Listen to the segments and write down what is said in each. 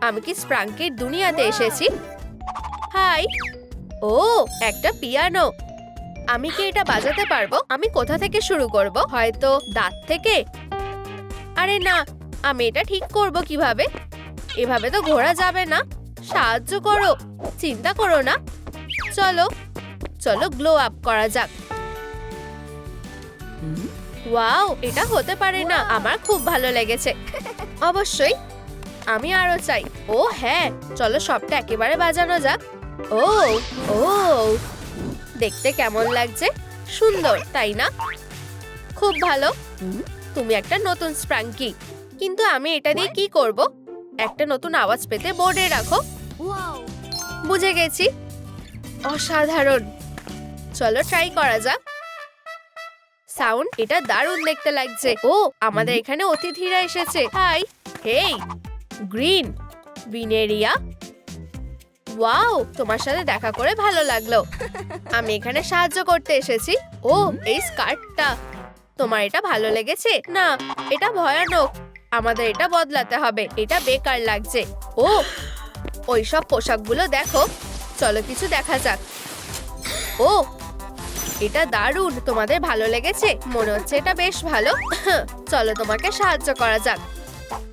আমি কি স্প্রাঙ্কির দুনিয়াতে এসেছি? হাই। ও, একটা পিয়ানো। আমি কি এটা বাজাতে পারবো? আমি কোথা থেকে শুরু করব? হয়তো দাঁত থেকে? আরে না, আমি এটা ঠিক করব কিভাবে? এভাবে তো ঘোরা যাবে না। সাহায্য করো। চিন্তা করো না। চলো চলো গ্লো আপ করা যাক। ওয়াও, এটা হতে পারে না। আমার খুব ভালো লেগেছে। অবশ্যই আমি আরো চাই। ও হ্যাঁ, চলো সবটা একেবারে বাজানো যাক। ও ও, দেখতে কেমন লাগছে? সুন্দর, তাই না? খুব ভালো। তুমি একটা নতুন স্প্রাঙ্কি। কিন্তু আমি এটা দিয়ে কি করব? একটা নতুন আওয়াজ পেতে বোর্ডে রাখো। বুঝে গেছি। অসাধারণ। চলো ট্রাই করা যাক। সাউন্ড, এটা দারুণ দেখতে লাগছে। ও, আমাদের এখানে অতিথিরা এসেছে। হাই। হেই গ্রিন, ভিনেরিয়া। ওয়াও, তোমার সাথে দেখা করে ভালো লাগলো। আমি এখানে সাহায্য করতে এসেছি। ও, এই স্কার্টটা তোমার এটা ভালো লেগেছে? না, এটা ভয়ানক। আমাদের এটা বদলাতে হবে। এটা বেকার লাগছে। ও, ওইসব পোশাকগুলো দেখো। চলো কিছু দেখা যাক। ও, এটা দারুণ। তোমাদের ভালো লেগেছে? মনে হচ্ছে এটা বেশ ভালো। চলো তোমাকে সাহায্য করা যাক।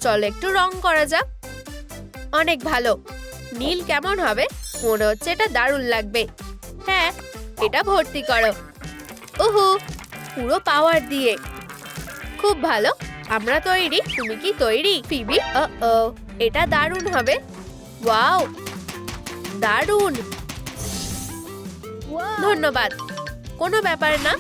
চলো একটু রং করা যাক। অনেক ভালো। নীল কেমন হবে? মনে হচ্ছে এটা দারুণ লাগবে। হ্যাঁ, এটা ভর্তি করো। ওহো, পুরো পাওয়ার দিয়ে। খুব ভালো। আমরা তৈরি। তুমি কি তৈরি, ফিবি? ও, এটা দারুণ হবে। ওয়াও, দারুণ। ধন্যবাদ। কোনো ব্যাপার না।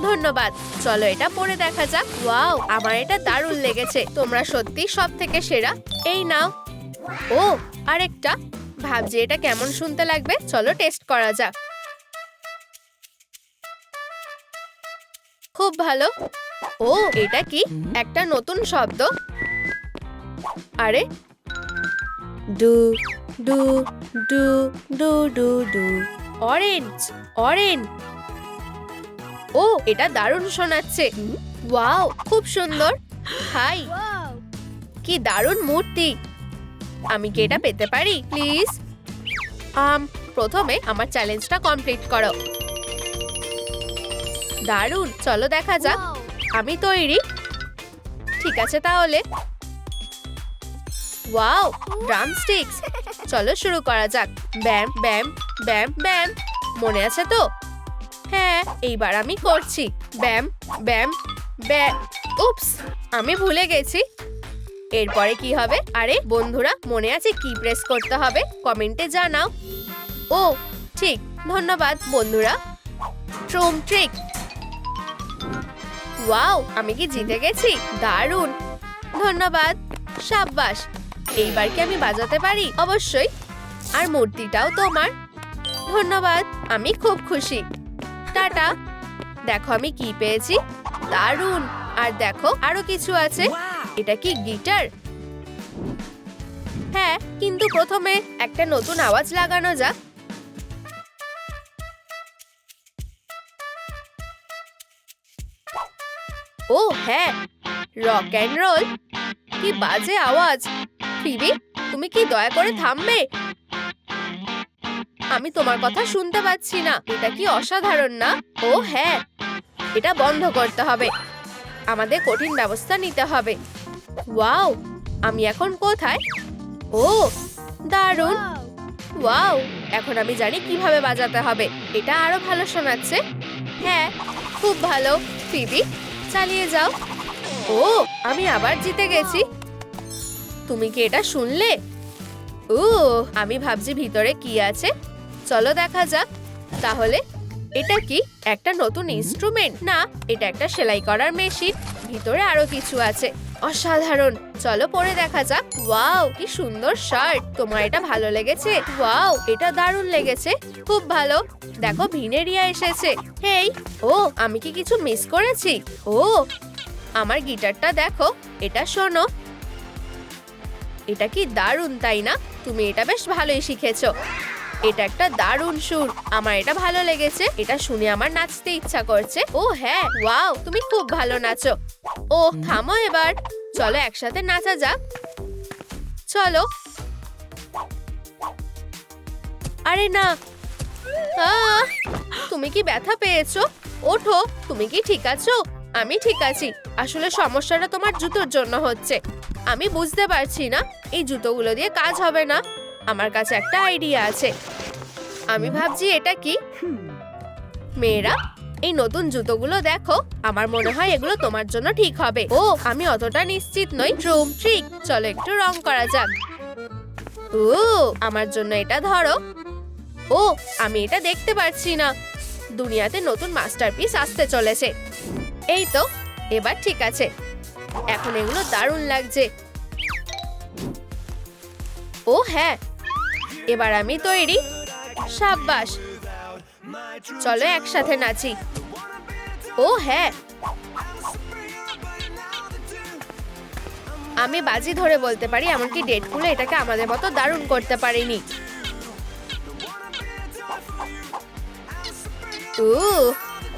ধন্যবাদ। চলো এটা পরে দেখা যাক। ওয়াও, আমার এটা দারুণ লেগেছে। তোমরা সত্যি সব থেকে সেরা। এই নাও। ও, আরেকটা। ভাবছি এটা কেমন শুনতে লাগবে। চলো টেস্ট করা যাক। খুব ভালো। ও, এটা কি? একটা নতুন শব্দ। আরে, ডু ডু ডু ডু ডু ডু। Orange, orange. ও, এটা দারুণ শোনাচ্ছে। ওয়াও, খুব সুন্দর। হাই, কি দারুণ মূর্তি। আমি কি এটা পেতে পারি প্লিজ? প্রথমে আমার চ্যালেঞ্জটা কমপ্লিট করো। দারুণ। চলো দেখা যাক। আমি তৈরি। ঠিক আছে তাহলে। Wow, drumsticks. চলো শুরু করা যাক। ব্যাম ব্যাম ব্যাম ব্যাম। মনে আছে তো? হ্যাঁ, এইবার আমি করছি। ব্যাম ব্যাম ব্যাম। উপস, আমি ভুলে গেছি। এরপরে কি হবে? আরে বন্ধুরা, মনে আছে কি প্রেস করতে হবে? কমেন্টে জানাও। ও ঠিক, ধন্যবাদ বন্ধুরা। ট্রুম ট্রিক। ওয়াও, আমি কি জিতে গেছি? দারুণ। ধন্যবাদ। সাব্বাস। এইবার কি আমি বাজাতে পারি? অবশ্যই। আর মূর্তিটাও তোমার। ধন্যবাদ, আমি খুব খুশি। টাটা। দেখো আমি কি পেয়েছি। দারুণ। আর দেখো আরো কিছু আছে। এটা কি গিটার? হ্যাঁ, কিন্তু প্রথমে একটা নতুন আওয়াজ লাগানো যাক। ও হ্যাঁ, রক অ্যান্ড রোল। কি বাজে আওয়াজ। ফিবি, তুমি কি দয়া করে থামবে? আমি তোমার কথা শুনতে পাচ্ছি না। এটা কি অসাধারণ না? ও হ্যাঁ, এটা বন্ধ করতে হবে। আমাদের কঠিন ব্যবস্থা নিতে হবে। ওয়াও, আমি এখন কোথায়? ও দারুণ। ওয়াও, এখন আমি জানি কিভাবে বাজাতে হবে। এটা আরো ভালো শোনাচ্ছে। হ্যাঁ, খুব ভালো। ফিবি, চালিয়ে যাও। ও, আমি আবার জিতে গেছি। তুমি কি এটা শুনলে? ও, আমি ভাবছি ভিতরে কি আছে। চলো দেখা যাক। তাহলে এটা কি? একটা নতুন ইনস্ট্রুমেন্ট? না, এটা একটা সেলাই করার মেশিন। ভিতরে আরো কিছু আছে। অসাধারণ। চলো পরে দেখা যাক। ওয়াও, কি সুন্দর শার্ট। তোমার এটা ভালো লেগেছে? ওয়াও, এটা দারুণ লেগেছে। খুব ভালো। দেখো ভিনেরিয়া এসেছে। হেই। ও, আমি কি কিছু মিস করেছি? ও, আমার গিটারটা দেখো। এটা শোনো। এটা কি দারুণ, তাই না? তুমি এটা বেশ ভালোই শিখেছো। এটা একটা দারুণ সুর। আমার এটা ভালো লেগেছে। এটা শুনে আমার নাচতে ইচ্ছা করছে। ও হ্যাঁ, ওয়াও, তুমি খুব ভালো নাচো। ও থামো এবার। চলো একসাথে নাচা যাক। চলো। আরে না, আহ! তুমি কি ব্যথা পেয়েছো? ওঠো, তুমি কি ঠিক আছো? আমি ঠিক আছি। আসলে সমস্যাটা তোমার জুতোর জন্য হচ্ছে। আমি বুঝতে পারছি না, এই জুতোগুলো দিয়ে কাজ হবে না। আমার কাছে একটা আইডিয়া আছে। আমি ভাবছি এটা কি? মেয়েরা, এই নতুন জুতোগুলো দেখো, আমার মনে হয় এগুলো তোমার জন্য ঠিক হবে। ও, আমি অতটা নিশ্চিত নই। ট্রুম ট্রিক, চলো একটু রং করা যাক। ও, আমার জন্য এটা ধরো। ও, আমি এটা দেখতে পারছি না। দুনিয়াতে নতুন মাস্টারপিস আসতে চলেছে। এই তো, এবার ঠিক আছে। এখন এগুলো দারুণ লাগছে। ও হ্যাঁ, এবার আমি তৈরি। সাব্বাস, চলো একসাথে নাচি। ও হ্যাঁ, আমি বাজি ধরে বলতে পারি এমনকি ডেটগুলো এটাকে আমাদের মতো দারুণ করতে পারেনি।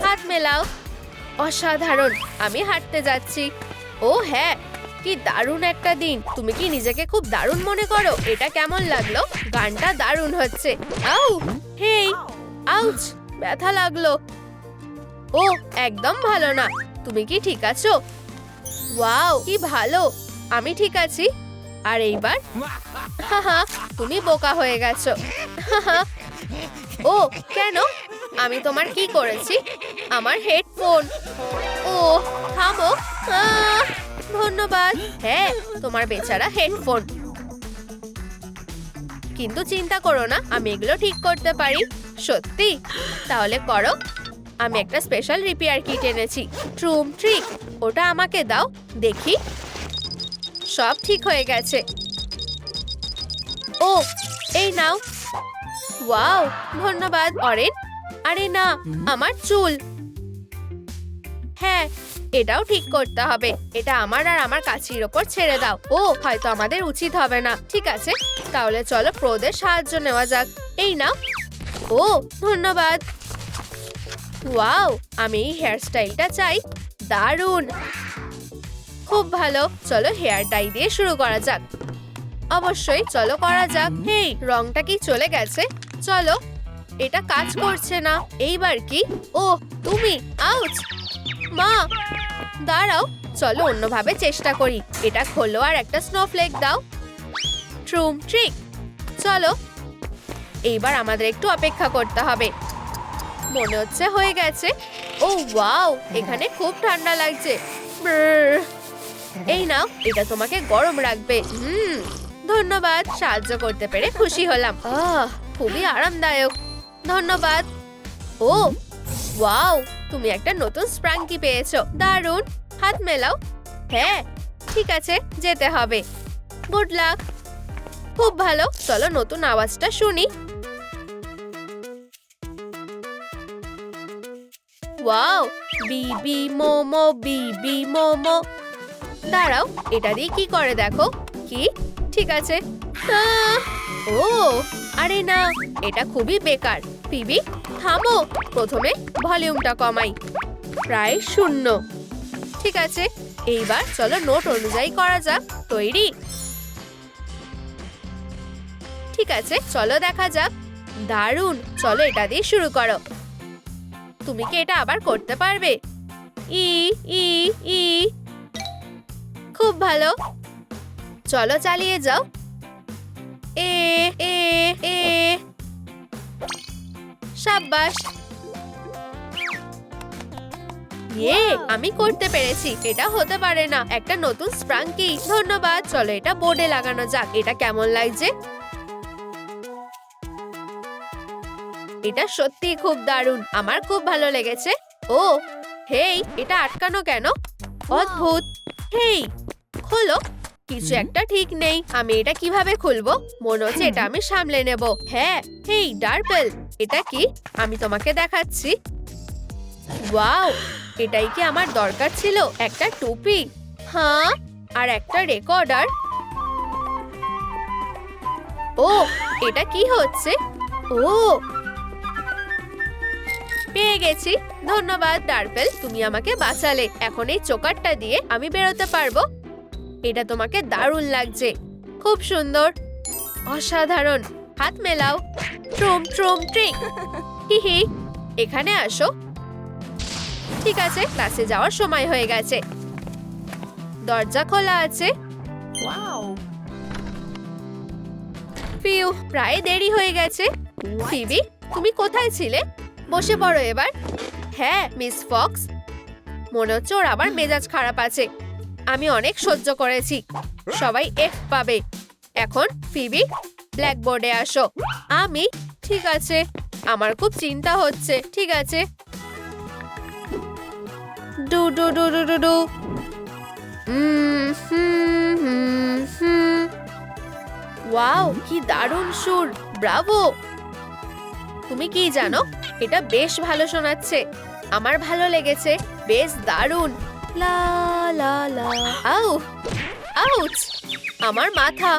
হাত মেলাও। অসাধারণ, আমি হাঁটতে যাচ্ছি। ও হ্যাঁ, কি দারুণ একটা দিন। তুমি কি নিজেকে খুব দারুণ মনে করো? এটা কেমন লাগলো? গানটা দারুণ হচ্ছে। আউ, হেই, আউচ, ব্যথা লাগলো। ও, একদম ভালো না। তুমি কি ঠিক আছো? ওয়াও, কি ভালো। আমি ঠিক আছি। আর এইবার হাহা, তুমি বোকা হয়ে গেছো। হাহা। ও কেন? আমি তোমার কি করেছি? আমার হেডফোন। ও থামো। ধন্যবাদ। হ্যাঁ, তোমার বেচারা হেডফোন। কিন্তু চিন্তা করো না, আমি এগুলো ঠিক করতে পারি। সত্যি? তাহলে করো। আমি একটা স্পেশাল রিপেয়ার কিট এনেছি। ট্রুম ট্রিক, ওটা আমাকে দাও দেখি। সব ঠিক হয়ে গেছে। ও, এই নাও। ওয়াও, ধন্যবাদ অরেন। আরে না, আমার চুল। হ্যাঁ, এটাও ঠিক করতে হবে। এটা আমার আর আমার কাছির ওপর ছেড়ে দাও। ও, হয়তো আমাদের উচিত হবে না। ঠিক আছে, তাহলে চলো প্রোদের সাহায্য নেওয়া যাক। এই নাও। ও, ধন্যবাদ। ওয়াও, আমি এই হেয়ারস্টাইলটা চাই। দারুণ, খুব ভালো। চলো হেয়ার ডাই দিয়ে শুরু করা যাক। অবশ্যই, চলো করা যাক। হেই, রংটা কি চলে গেছে? চলো। এটা কাজ করছে না। এইবার কি? ও, তুমি। আউচ, মা, দাঁড়াও। চলো অন্যভাবে চেষ্টা করি। এটা খোলো আর একটা স্নোফ্লেক দাও। ট্রুম ট্রিক, চলো। এইবার আমাদের একটু অপেক্ষা করতে হবে। মনে হচ্ছে হয়ে গেছে। ও ওয়াও, এখানে খুব ঠান্ডা লাগছে। ব্রর। এই নাও, এটা তোমাকে গরম রাখবে। ধন্যবাদ, সাহায্য করতে পেরে খুশি হলাম। খুবই আরামদায়ক। ধন্যবাদ। ও ওয়াও, তুমি একটা নতুন স্প্রাঙ্কি পেয়েছো। দারুণ, হাত মেলাও। হ্যাঁ, ঠিক আছে, যেতে হবে। Good luck. খুব ভালো, চলো নতুন আওয়াজটা শুনি। ওয়াও, বিবি মোমো, বিবি মোমো। দাঁড়াও, এটা দিয়ে কি করে দেখো। কি? ঠিক আছে। ও, আরে না, এটা খুবই বেকার। বিবি থামো। প্রথমে ভলিউমটা কমাই। প্রায় 0। ঠিক আছে, এইবার চলো নোট অনুযায়ী করা যাক। তৈরি? ঠিক আছে, চলো দেখা যাক। দারুণ, চলো এটা দিয়ে শুরু করো। তুমি কি এটা আবার করতে পারবে? ই ই ই, খুব ভালো। চলো চালিয়ে যাও। এ এ এ, সাব্বাস। ইয়ে, আমি করতে পেরেছি। এটা হতে পারে না, একটা নতুন স্প্রাঙ্কি। ধন্যবাদ। চলো এটা বোর্ডে লাগানো যাক। এটা কেমন লাগছে? এটা সত্যি খুব দারুণ। আমার খুব ভালো লেগেছে। ও হেই, এটা আটকানো কেন? অদ্ভুত। হেই, খোলো। কিছু একটা ঠিক নেই। আমি এটা কিভাবে খুলবো? মনে হচ্ছে এটা আমি সামলে নেব। হ্যাঁ, হেই ডার্পেল, এটা কি? আমি তোমাকে দেখাচ্ছি। ওয়াও, এটাই কি আমার দরকার ছিল? একটা টুপি, হ্যাঁ, আর একটা রেকর্ডার। ও, এটা কি হচ্ছে? ও, পেয়ে গেছি। ধন্যবাদ ডার্পেল, তুমি আমাকে বাঁচালে। এখন এই চোকারটা দিয়ে আমি বেরোতে পারবো। এটা তোমাকে দারুণ লাগছে। খুব সুন্দর, অসাধারণ। হাত মেলাও। ট্রুম ট্রুম ট্রিক। হি হি, এখানে আসো। ঠিক আছে, ক্লাসে যাওয়ার সময় হয়ে গেছে। দরজা খোলা আছে। ফিউ, প্রায় দেরি হয়ে গেছে। ফিবি, তুমি কোথায় ছিলে? বসে পড়ো এবার। হ্যাঁ মিস ফক্স, মনে হচ্ছে ওর আবার মেজাজ খারাপ আছে। আমি অনেক সহ্য করেছি, সবাই এফ পাবে। এখন ফিবি, ব্ল্যাকবোর্ডে আসো। আমি? ঠিক আছে, আমার খুব চিন্তা হচ্ছে। ঠিক আছে। ডু ডু ডু ডু ডু ডু। ওয়াও, কি দারুণ সুর! ব্রাভো! তুমি কি জানো, এটা বেশ ভালো শোনাচ্ছে। আমার ভালো লেগেছে, বেশ দারুণ। লা লা লা। আউ, আউচ! আমার মাথা।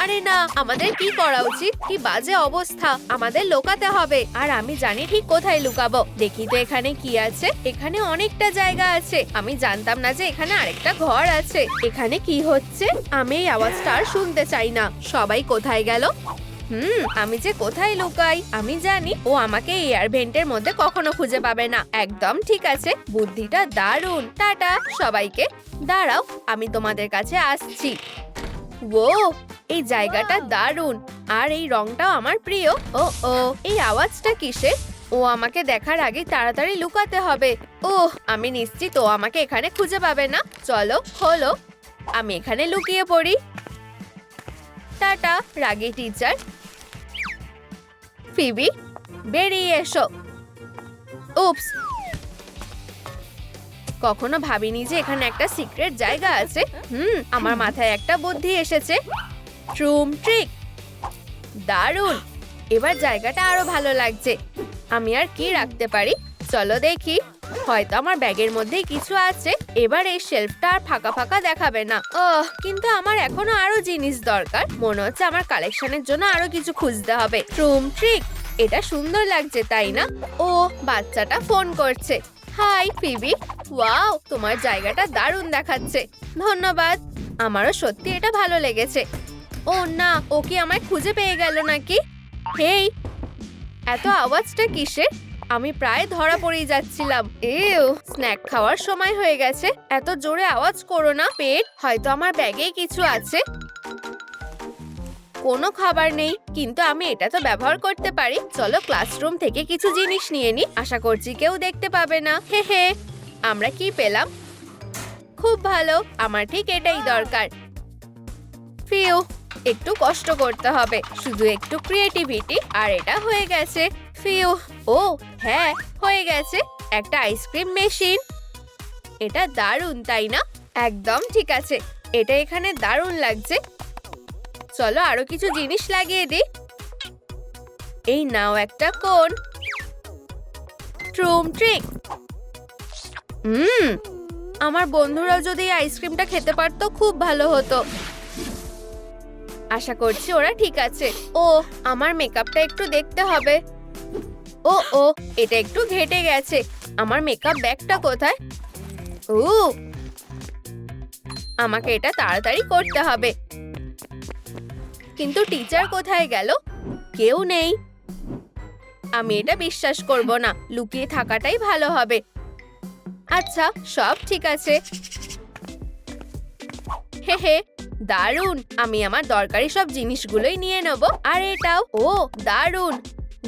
আরে না, আমাদের কি করা উচিত? কি বাজে অবস্থা! আমাদের লুকাতে হবে। আর আমি জানি ঠিক কোথায় লুকাবো। দেখি তো এখানে কি আছে। এখানে অনেকটা জায়গা আছে। আমি জানতাম না যে এখানে আরেকটা ঘর আছে। এখানে কি হচ্ছে? আমি এই আওয়াজটা আর শুনতে চাই না। সবাই কোথায় গেল? আমি যে কোথায় লুকাই? আমি জানি ও আমাকে এয়ার ভেন্টের মধ্যে কখনো খুঁজে পাবে না। একদম ঠিক আছে, বুদ্ধিটা দারুণ। টাটা সবাইকে। দাঁড়াও, আমি তোমাদের কাছে আসছি। ও, এই জায়গাটা দারুণ, আর এই রংটাও আমার প্রিয়। ও ও, এই আওয়াজটা কিসের? ও আমাকে দেখার আগে তাড়াতাড়ি লুকাতে হবে। ওহ, আমি নিশ্চিত ও আমাকে এখানে খুঁজে পাবে না। চলো খোলো, আমি এখানে লুকিয়ে পড়ি। টাটা রাগী টিচার। ফিবি, বেরিয়ে এসো। উপস, কখনো ভাবিনি যে এখানে একটা সিক্রেট জায়গা আছে। আমার মাথায় একটা বুদ্ধি এসেছে। ট্রুম ট্রিক। দারুণ, এবার জায়গাটা আরো ভালো লাগছে। আমি আর কি রাখতে পারি? চলো দেখি। হয়তো আমার ব্যাগের মধ্যেই কিছু আছে। এবার এই শেলফটা আর ফাঁকা ফাঁকা দেখাবে না। কিন্তু আমার এখনো আরো জিনিস দরকার। মনে হচ্ছে আমার কালেকশনের জন্য আরো কিছু খুঁজতে হবে। ট্রুম ট্রিক, এটা সুন্দর লাগছে তাই না? ও, বাচ্চাটা ফোন করছে। হাই ফিবি, ওয়াও, তোমার জায়গাটা দারুণ দেখাচ্ছে। ধন্যবাদ, আমারও সত্যি এটা ভালো লেগেছে। ও না, ও কি আমায় খুঁজে পেয়ে গেল নাকি? হেই, এত আওয়াজটা কিসের? আমি প্রায় ধরা পড়ে যাচ্ছিলাম। স্ন্যাক খাওয়ার সময় হয়ে গেছে। এত জোরে আওয়াজ করো না। পেট, হয়তো আমার ব্যাগেই কিছু আছে। কোনো খাবার নেই, কিন্তু আমি এটা তো ব্যবহার করতে পারি। চলো ক্লাসরুম থেকে কিছু জিনিস নিয়ে নি। আশা করছি কেউ দেখতে পাবে না। হে হে, আমরা কি পেলাম? খুব ভালো, আমার ঠিক এটাই দরকার। ফিউ, একটু কষ্ট করতে হবে, শুধু একটু ক্রিয়েটিভিটি, আর এটা হয়ে গেছে। ফিউ, ও হ্যাঁ, হয়ে গেছে একটা আইসক্রিম মেশিন। এটা দারুণ তাই না? একদম ঠিক আছে, এটা এখানে দারুণ লাগছে। চলো আরো কিছু জিনিস লাগিয়ে দিই। এই নাও একটা কোন। ট্রুম ট্রিক। আমার বন্ধুরা যদি এই আইসক্রিমটা খেতে পারতো খুব ভালো হতো। আশা করছি ওরা ঠিক আছে। ও, আমার মেকআপটা একটু দেখতে হবে। ও ও, এটা একটু ঘেটে গেছে। আমার মেকআপ ব্যাগটা কোথায়? ও, আমাকে এটা তাড়াতাড়ি করতে হবে। কিন্তু টিচার কোথায় গেল? কেউ নেই। আমি এটা বিশ্বাস করব না। লুকিয়ে থাকাটাই ভালো হবে। আচ্ছা, সব ঠিক আছে। হে হে, দারুণ। আমি আমার দরকারি সব জিনিসগুলোই নিয়ে নেব। আর এটাও। ও দারুণ,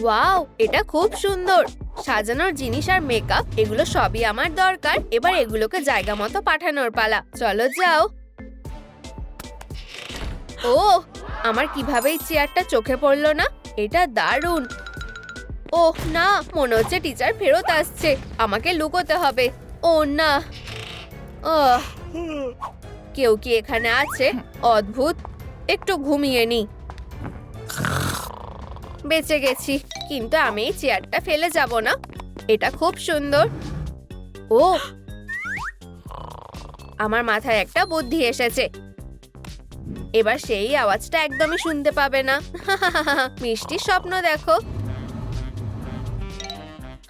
ওয়াও, এটা খুব সুন্দর। সাজানোর জিনিস আর মেকআপ, এগুলো সবই আমার দরকার। এবার এগুলোকে জায়গা মতো পাঠানোর পালা। চলো যাও। ও, আমার কিভাবে এই চেয়ারটা চোখে পড়লো না? এটা দারুণ। ওহ না, মনে হচ্ছে টিচার ফেরত আসছে। আমাকে লুকোতে হবে। ও না, কেউ কি এখানে আছে? অদ্ভুত, একটু ঘুমিয়ে নি। বেঁচে গেছি, কিন্তু আমি এই চেয়ারটা ফেলে যাব না। এটা খুব সুন্দর। ও, আমার মাথায় একটা বুদ্ধি এসেছে। এবার সেই আওয়াজটা একদমই শুনতে পাবে না। মিষ্টি স্বপ্ন দেখো।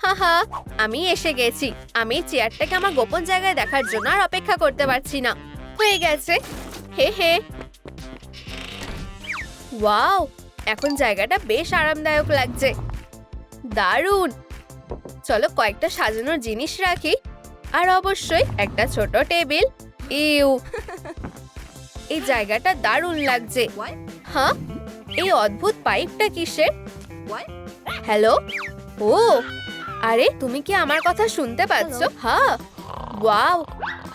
হাহা, আমি এসে গেছি। আমি চেয়ারটাকে আমার গোপন জায়গায় দেখার জন্য আর অপেক্ষা করতে পারছি না। হয়ে গেছে। হে হে, ওয়াও, এখন জায়গাটা বেশ আরামদায়ক লাগছে। দারুণ। চলো কয়েকটা সাজানোর জিনিস রাখি, আর অবশ্যই একটা ছোট টেবিল। ইউ, এই জায়গাটা দারুণ লাগছে। হ্যাঁ, এই অদ্ভুত পাইপটা কিসের? হ্যালো? ও, আরে তুমি কি আমার কথা শুনতে পাচ্ছ? হ্যাঁ। ওয়াও,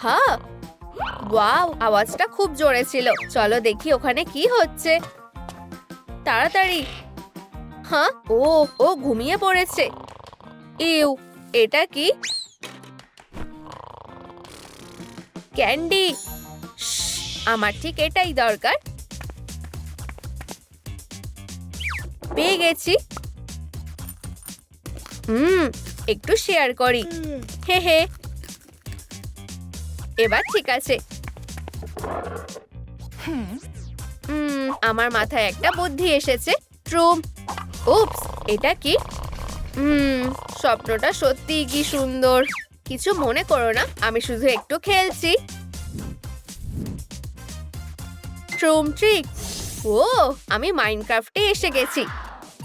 হ্যাঁ, ওয়াও, আওয়াজটা খুব জোরে ছিল। চলো দেখি ওখানে কি হচ্ছে। তাড়াতাড়ি। হ্যাঁ, ও ও ঘুমিয়ে পড়েছে। ইউ, এটা কি? ক্যান্ডি। আমার ঠিক এটাই দরকার। পেয়ে গেছি। একটু শেয়ার করি। হে হে, এবার ঠিক আছে। আমার মাথায় একটা বুদ্ধি এসেছে। ট্রুম। উপস, এটা কি? স্বপ্নটা সত্যিই কি সুন্দর। কিছু মনে করো না, আমি শুধু একটু খেলছি। ট্রুম ট্রিক। ও, আমি মাইনক্রাফটে এসে গেছি।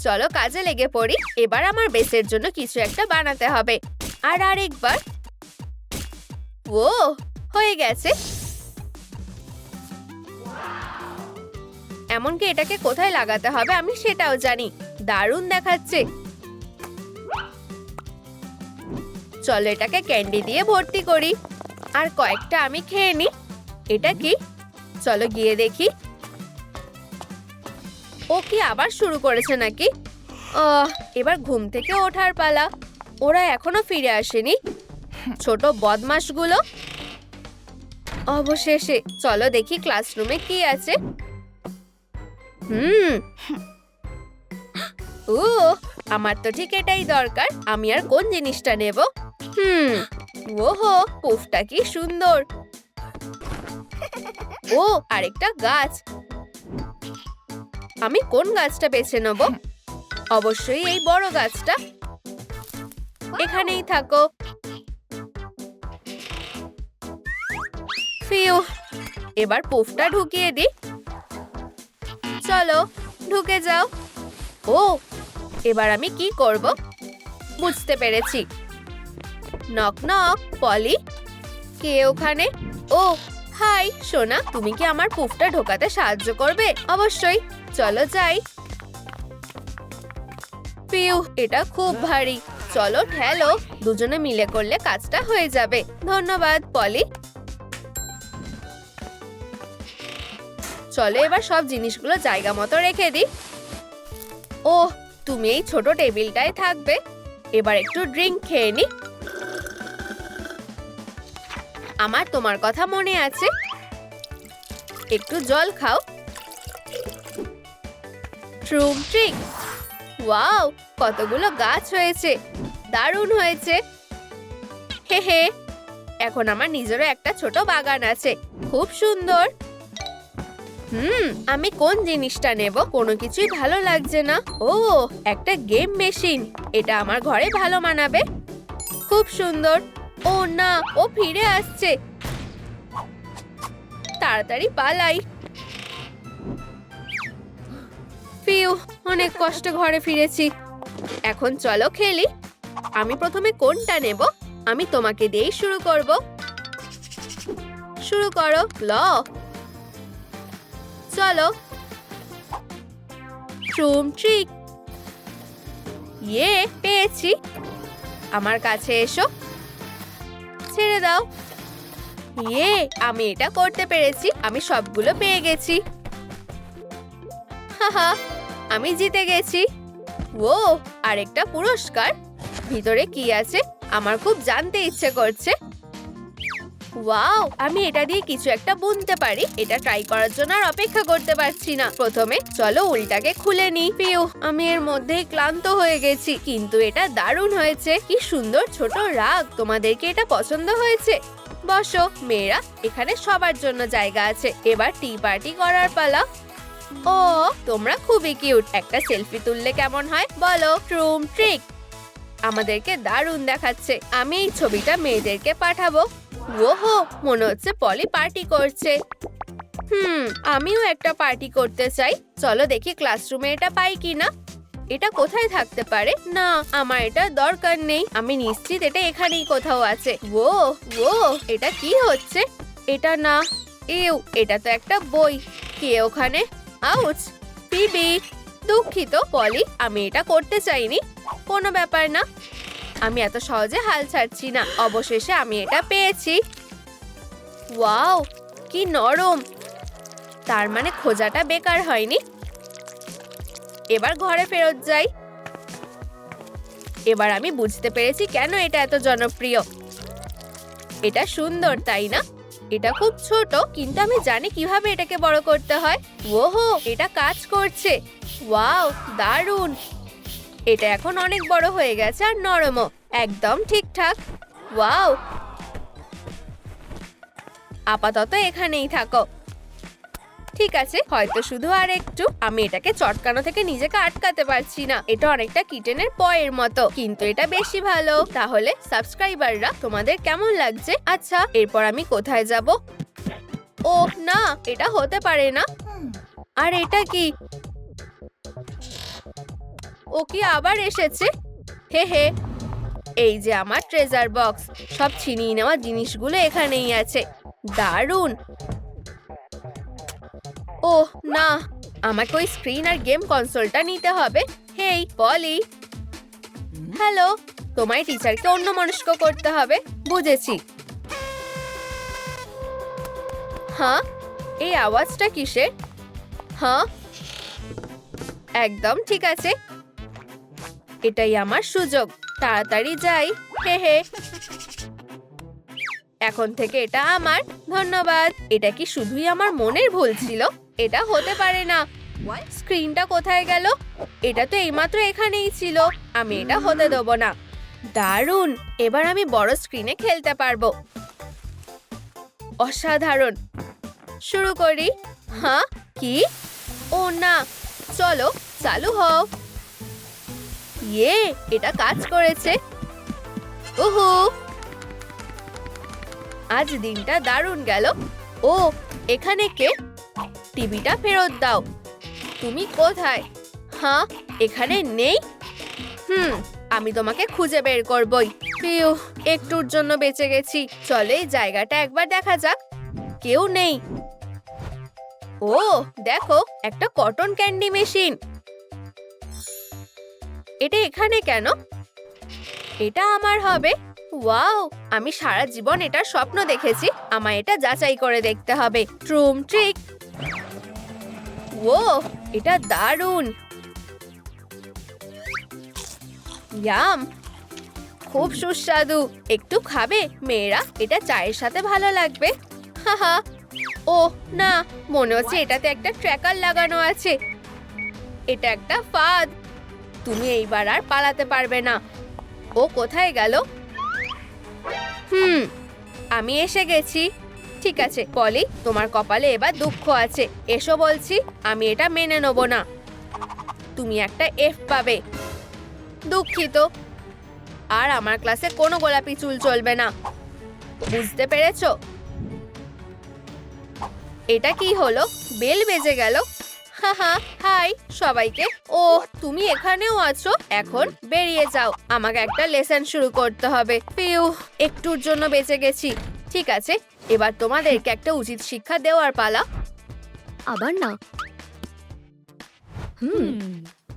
চলো কাজে লেগে পড়ি। এবার আমার বেসের জন্য কিছু একটা বানাতে হবে। আর আরেকবার। ও, হয়ে গেছে। এমনকি এটাকে কোথায় লাগাতে হবে আমি সেটাও জানি। দারুণ দেখাচ্ছে। চলো এটাকে ক্যান্ডি দিয়ে ভর্তি করি। আর কয়েকটা আমি খেয়ে নি। এটা কি? চলো গিয়ে দেখি। ও কি আবার শুরু করেছে নাকি? এবার ঘুম থেকে ওঠার পালা। ওরা এখনো ফিরে আসেনি, ছোট বদমাশগুলো। অবশেষে। চলো দেখি ক্লাসরুমে কি আছে। ও, আমার তো ঠিক এটাই দরকার। আমি আর কোন জিনিসটা নেব? ওহো, পুফটা কি সুন্দর। ও, আরেকটা গাছ। আমি কোন গাছটা বেছে নেব? অবশ্যই এই বড় গাছটা। এখানেই থাকো। ফিউ, এবার পুফটা ঢুকিয়ে দি। চলো ঢুকে যাও। ও, এবার আমি কি করব? বুঝতে পেরেছি। Knock knock. পলি, কে ওখানে? ও, হাই সোনা, তুমি কি আমার পুফটা ঢোকাতে সাহায্য করবে? অবশ্যই। চলো যাই। পিউ, এটা খুব ভারী। চলো ঠেলো। দুজনে মিলে করলে কাজটা হয়ে যাবে। ধন্যবাদ পলি। চলো এবার সব জিনিসগুলো জায়গা মতো রেখে দিই। ও, তুমি এই ছোট টেবিলটায় থাকবে। এবার একটু ড্রিঙ্ক খেয়ে নি। আমার তোমার কথা মনে আছে। একটু জল খাও। ট্রুম ট্রিক। ওয়াও, কতগুলো গাছ হয়েছে। দারুণ হয়েছে। হে হে, এখন আমার নিজেরও একটা ছোট বাগান আছে। খুব সুন্দর। আমি কোন জিনিসটা নেব? কোনো কিছুই ভালো লাগছে না। ও, একটা গেম মেশিন। এটা আমার ঘরে ভালো মানাবে। খুব সুন্দর। ও না, ও ফিরে আসছে। তাড়াতাড়ি পালাই। ফিউ, অনেক কষ্টে ঘরে ফিরেছি। এখন চলো খেলি। আমি প্রথমে কোনটা নেব? আমি তোমাকে দিয়েই শুরু করব। শুরু করো। ল, চলো। ট্রুম ট্রিক। ইয়ে, পেয়েছি। আমার কাছে এসো। ছেড়ে দাও। ইয়ে, আমি এটা করতে পেরেছি। আমি সবগুলো পেয়ে গেছি। হাহা, আমি জিতে গেছি। ও, আরেকটা পুরস্কার। ভিতরে কি আছে আমার খুব জানতে ইচ্ছে করছে। ওয়াও, আমি এটা দিয়ে কিছু একটা বুনতে পারি। এটা ট্রাই করার জন্য আর অপেক্ষা করতে পারছি না। প্রথমে চলো উলটাকে খুলে নি। পিউ, আমি এর মধ্যেই ক্লান্ত হয়ে গেছি, কিন্তু এটা দারুণ হয়েছে। কি সুন্দর ছোট রাগ। তোমাদেরকে এটা পছন্দ হয়েছে? বসো মেয়েরা, এখানে সবার জন্য জায়গা আছে। এবার টি পার্টি করার পালা। ও, তোমরা খুবই কিউট। একটা সেলফি তুললে কেমন হয় বলো? ট্রুম ট্রিক। আমাদেরকে দারুণ দেখাচ্ছে। আমি এই ছবিটা মেয়েদেরকে পাঠাবো। ওহো, মনে হচ্ছে পলি পার্টি করছে। আমিও একটা পার্টি করতে চাই। চলো দেখি ক্লাসরুমে এটা পাই কিনা। এটা কোথায় থাকতে পারে? না, আমার এটা দরকার নেই। আমি নিশ্চিত এটা এখানেই কোথাও আছে। ও ও, এটা কি হচ্ছে? এটা না, এও, এটা তো একটা বই। কে ওখানে? আউচ! পিবি, দুঃখিত পলি, আমি এটা করতে চাইনি। কোনো ব্যাপার না, আমি এত সহজে হাল ছাড়ছি না। অবশেষে আমি এটা পেয়েছি। ওয়াও, কি নরম! তার মানে খোঁজাটা বেকার হয়নি। এবার ঘরে ফেরত যাই। এবার আমি বুঝতে পেরেছি কেন এটা এত জনপ্রিয়। এটা সুন্দর, তাই না? এটা খুব ছোট, কিন্তু আমি জানি কিভাবে এটাকে বড় করতে হয়। ওহো, এটা কাজ করছে। ওয়াও, দারুণ! এটা এখন অনেক বড় হয়ে গেছে আর নরমও। একদম ঠিকঠাক। ওয়াও, আপাতত এখানেই থাকো। ঠিক আছে, হয়তো শুধু আর একটু। আমি এটাকে চটকানো থেকে নিজেকে আটকাতে পারছি না। এটা অনেকটা কিটেনের পয়ের মতো, কিন্তু এটা বেশি ভালো। তাহলে সাবস্ক্রাইবাররা, তোমাদের কেমন লাগছে? আচ্ছা, এরপর আমি কোথায় যাব? ওহ না, এটা হতে পারে না। আর এটা কি? ও কি আবার এসেছে? হে হে, এই যে আমার ট্রেজার বক্স। সব ছিনিয়ে নেওয়া জিনিসগুলো এখানেই আছে। দারুণ! ওহ না, আমাকে ওই স্ক্রিন আর গেম কনসোলটা নিতে হবে। হেই পলি। হ্যালো, তোমায় টিচারকে অন্যমনস্ক করতে হবে। বুঝেছি। হ্যাঁ, এই আওয়াজটা কিসের? হ্যাঁ, একদম ঠিক আছে। এটাই আমার সুযোগ। তাড়াতাড়ি যাই। হে হে, এখন থেকে এটা আমার। ধন্যবাদ। এটা কি শুধুই আমার মনের ভুল ছিল? এটা হতে পারে না। স্ক্রিনটা কোথায় গেল? এটা তো এইমাত্র এখানেই ছিল। আমি এটা হতে দেবো না। দারুণ! এবার আমি বড় স্ক্রিনে খেলতে পারবো। অসাধারণ! শুরু করি। হ্যাঁ, কি? ও না, চলো চালু হও। ইয়ে, এটা কাজ করেছে। ওহো, আজ দিনটা দারুণ গেল। ও, এখানে কে? টিভিটা ফেরত দাও। তুমি কোথায়? হ্যাঁ, এখানে নেই। আমি তোমাকে খুঁজে বের করবই। পিউ, একটুর জন্য বেঁচে গেছি। চলে এই জায়গাটা একবার দেখা যাক। কেউ নেই। ও দেখো, একটা কটন ক্যান্ডি মেশিন। এটা এখানে কেন? এটা আমার হবে। ওয়াও, আমি সারা জীবন এটার স্বপ্ন দেখেছি। আমায় এটা যাচাই করে দেখতে হবে। ট্রুম ট্রিক। ও, এটা দারুণ। ইয়াম, খুব সুস্বাদু। একটু খাবে মেয়েরা? এটা চায়ের সাথে ভালো লাগবে। হাহা। ও না, মনে হচ্ছে এটাতে একটা ট্র্যাকার লাগানো আছে। এটা একটা ফাঁদ। তুমি এইবার আর পালাতে পারবে না। ও কোথায় গেল? আমি এসে গেছি। ঠিক আছে পলি, তোমার কপালে এবার দুঃখ আছে। এসো বলছি। আমি এটা মেনে নেব না। তুমি একটা এফ পাবে। দুঃখিত। আর আমার ক্লাসে কোনো গোলাপি চুল চলবে না। বুঝতে পেরেছো? এটা কি হলো? বেল বেজে গেল। হাহা, হাই সবাইকে। ও, তুমি এখানেও আছো? এখন বেরিয়ে যাও। আমাকে একটা লেসন শুরু করতে হবে। পিউ, একটুর জন্য বেঁচে গেছি। ঠিক আছে, এবার তোমাদেরকে একটা উচিত শিক্ষা দেওয়ার পালা। আবার না।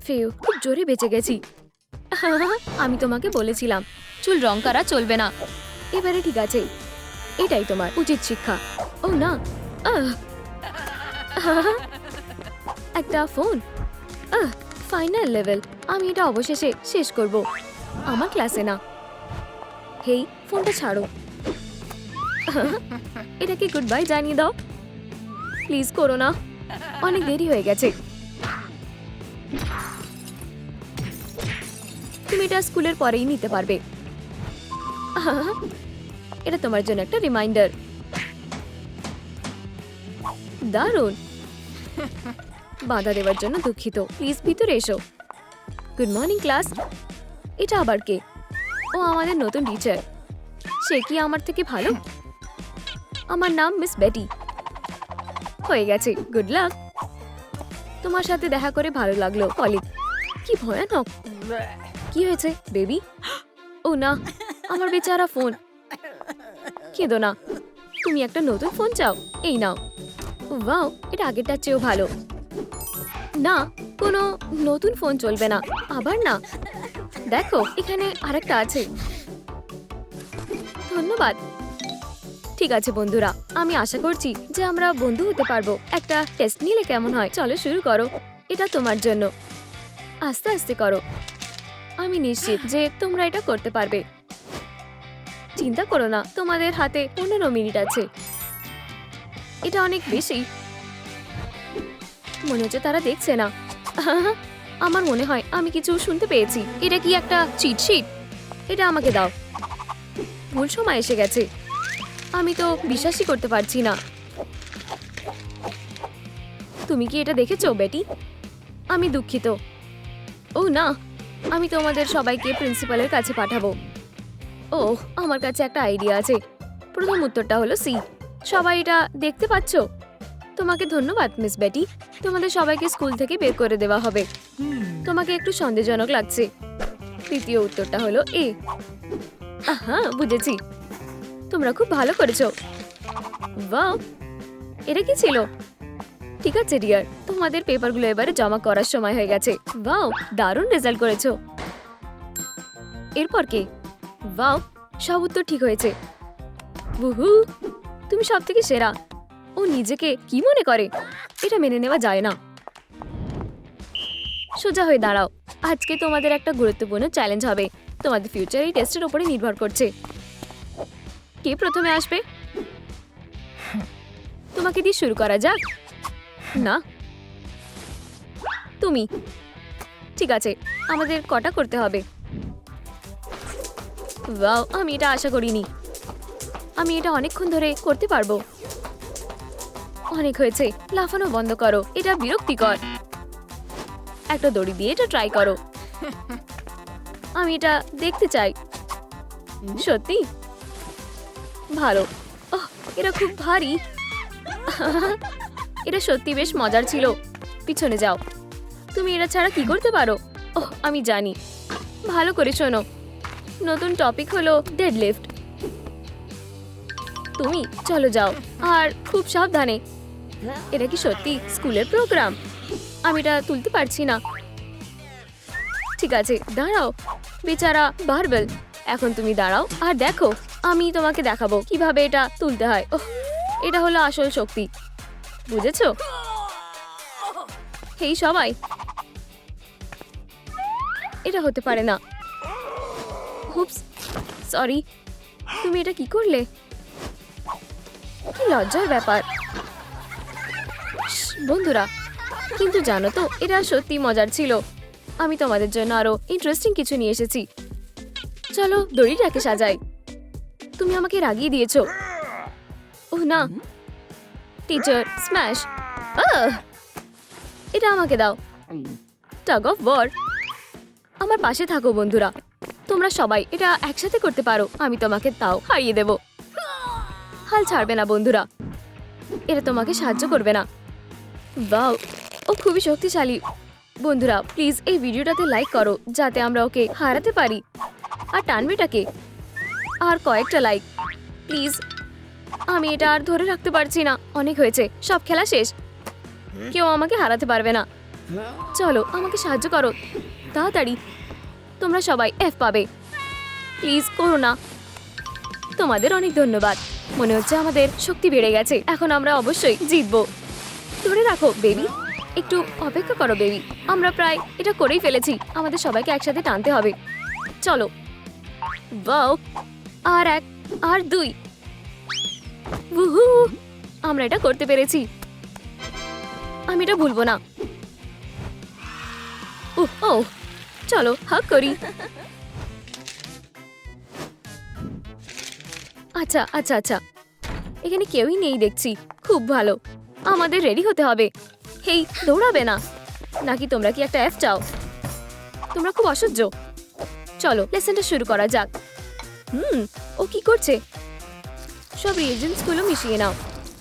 ফিউ, খুব জোরে বেঁচে গেছি। আমি তোমাকে বলেছিলাম চুল রং করা চলবে না। এবারে ঠিক আছে, এটাই তোমার উচিত শিক্ষা। ও না, একটা ফোন। Final level. আমি এটা অবশেষে শেষ করব। আমার ক্লাসে না। হেই, ফোনটা ছাড়ো। এটাকে গুড বাই জানিয়ে দাও। প্লিজ করো না, অনেক দেরি হয়ে গেছে। তুমি এটা স্কুলের পরেই নিতে পারবে। এটা তোমার জন্য একটা রিমাইন্ডার। দারুণ। বাধা দেওয়ার জন্য দুঃখিত। প্লিজ ভিতরে এসো। Good morning class. এটা আবার কে? ও আমাদের নতুন টিচার। সে কি আমার থেকে ভালো? আমার নাম মিস বেটি। হয়ে গেছে, গুড লাক। তোমার সাথে দেখা করে ভালো লাগলো কলিগ। কি ভয়ানক! কি হয়েছে বেবি? ও না, আমার বেচারা ফোন। কেঁদো না, তুমি একটা নতুন ফোন চাও? এই নাও। ওয়াও, এটা আগেরটার চেয়েও ভালো। না, কোনো নতুন ফোন চলবে না। আবার না, দেখো এখানে আরেকটা আছে। ধন্যবাদ। ঠিক আছে বন্ধুরা, আমি আশা করছি যে আমরা বন্ধু হতে পারবো। একটা টেস্ট নিলে কেমন হয়? চলো শুরু করো। এটা তোমার জন্য। আস্তে আস্তে করো। আমি নিশ্চিত যে তোমরা এটা করতে পারবে। চিন্তা করো না, তোমাদের হাতে 15 মিনিট আছে। এটা অনেক বেশি। মনে হচ্ছে তারা দেখছে না। আমার মনে হয় আমি কিছু শুনতে পেয়েছি। এটা কি একটা চিট শিট? এটা আমাকে দাও। ভুল সময় এসে গেছে। আমি তো বিশ্বাসই করতে পারছি না। তুমি কি এটা দেখেছো বেটি? আমি দুঃখিত। ও না, আমি তোমাদের সবাইকে প্রিন্সিপালের কাছে পাঠাবো। ও, আমার কাছে একটা আইডিয়া আছে। প্রথম উত্তরটা হলো সি। সবাই এটা দেখতে পাচ্ছো? তোমাকে ধন্যবাদ মিস বেটি। তোমাদের সবাইকে স্কুল থেকে বের করে দেওয়া হবে। তোমাকে একটু সন্দেহজনক লাগছে। তৃতীয় উত্তরটা হলো এ। আহা, বুঝেছি। তোমরা খুব ভালো করেছো। ওয়াও, এটা কি ছিল? ঠিক আছে ডিয়ার, তোমাদের পেপারগুলো এবারে জমা করার সময় হয়ে গেছে। ওয়াও, দারুণ রেজাল্ট করেছো। এরপর কে? ওয়াও, সব উত্তর ঠিক হয়েছে। উহু, তুমি সবথেকে সেরা। ও নিজেকে কি মনে করে? এটা মেনে নেওয়া যায় না। সোজা হয়ে দাঁড়াও। আজকে তোমাদের একটা গুরুত্বপূর্ণ চ্যালেঞ্জ হবে। তোমাদের ফিউচার এই টেস্টের উপরে নির্ভর করছে। কে প্রথমে আসবে? তোমাকে দিয়ে শুরু করা যাক। না, তুমি। ঠিক আছে, আমাদের কটা করতে হবে? ওয়াও, আমি এটা আশা করিনি। আমি এটা অনেকক্ষণ ধরে করতে পারবো। অনেক হয়েছে, লাফানো বন্ধ করো। এটা বিরক্তিকর। একটা দড়ি দিয়ে এটা ট্রাই করো। আমি এটা দেখতে চাই। সত্যি ভালো। ওহ, এটা খুব ভারী। এটা সত্যি বেশ মজার ছিল। পিছনে যাও। তুমি এটা ছাড়া কি করতে পারো? ওহ, আমি জানি। ভালো করে শোনো। নতুন টপিক হলো ডেডলিফট। তুমি চলো যাও, আর খুব সাবধানে। এটা কি সত্যি স্কুলের প্রোগ্রাম? আমি এটা তুলতে পারছি না। ঠিক আছে, দাঁড়াও। বেচারা বারবেল, এখন তুমি দাঁড়াও আর দেখো। আমি তোমাকে দেখাবো কিভাবে এটা তুলতে হয়। ওহ, এটা হলো আসল শক্তি। বুঝেছো? হেই সবাই, এটা হতে পারে না। Hoops, sorry. তুমি এটা কি করলে? কি লজ্জার ব্যাপার। বন্ধুরা, কিন্তু জানো তো, এটা সত্যি মজার ছিল। আমি তোমাদের জন্য আরো ইন্টারেস্টিং কিছু নিয়ে এসেছি। চলো দড়িটাকে সাজাই। তুমি আমাকে রাগিয়ে দিয়েছো। ওহ না, টিচার স্ম্যাশ। এটা আমাকে দাও। Tug of war. আমার পাশে থাকো বন্ধুরা। তোমরা সবাই এটা একসাথে করতে পারো। আমি তোমাকে তাও হারিয়ে দেব। হাল ছাড়বে না বন্ধুরা। এটা তোমাকে সাহায্য করবে না। ওয়াও, ও খুবই শক্তিশালী। বন্ধুরা প্লিজ এই ভিডিওটাতে লাইক করো যাতে আমরা ওকে হারাতে পারি। আর টানবেটাকে আর কয়েকটা লাইক প্লিজ। আমি এটা আর ধরে রাখতে পারছি না। অনেক হয়েছে, সব খেলা শেষ। কেউ আমাকে হারাতে পারবে না। চলো আমাকে সাহায্য করো তাড়াতাড়ি। তোমরা সবাই এফ পাবে। প্লিজ করো না। তোমাদের অনেক ধন্যবাদ। মনে হচ্ছে আমাদের শক্তি বেড়ে গেছে। এখন আমরা অবশ্যই জিতবো। ধরে রাখো বেবি। একটু অপেক্ষা করো বেবি। আমরা প্রায় এটা করেই ফেলেছি। আমাদের সবাইকে একসাথে টানতে হবে। চলো। ওয়াও, আর এক, আর দুই। উহু, আমরা এটা করতে পেরেছি। আমি এটা ভুলবো না। ও, চলো হাগ করি। আচ্ছা আচ্ছা আচ্ছা, এখানে কেউই নেই দেখছি। খুব ভালো, আমাদের রেডি হতে হবে। হেই, দৌড়াবে না নাকি? তোমরা কি একটা এফ চাও? তোমরা খুব অসহ্য। চলো লেসনটা শুরু করা যাক। ও কি করছে? সব রিয়েজেন্টস গুলো মিশিয়ে নাও।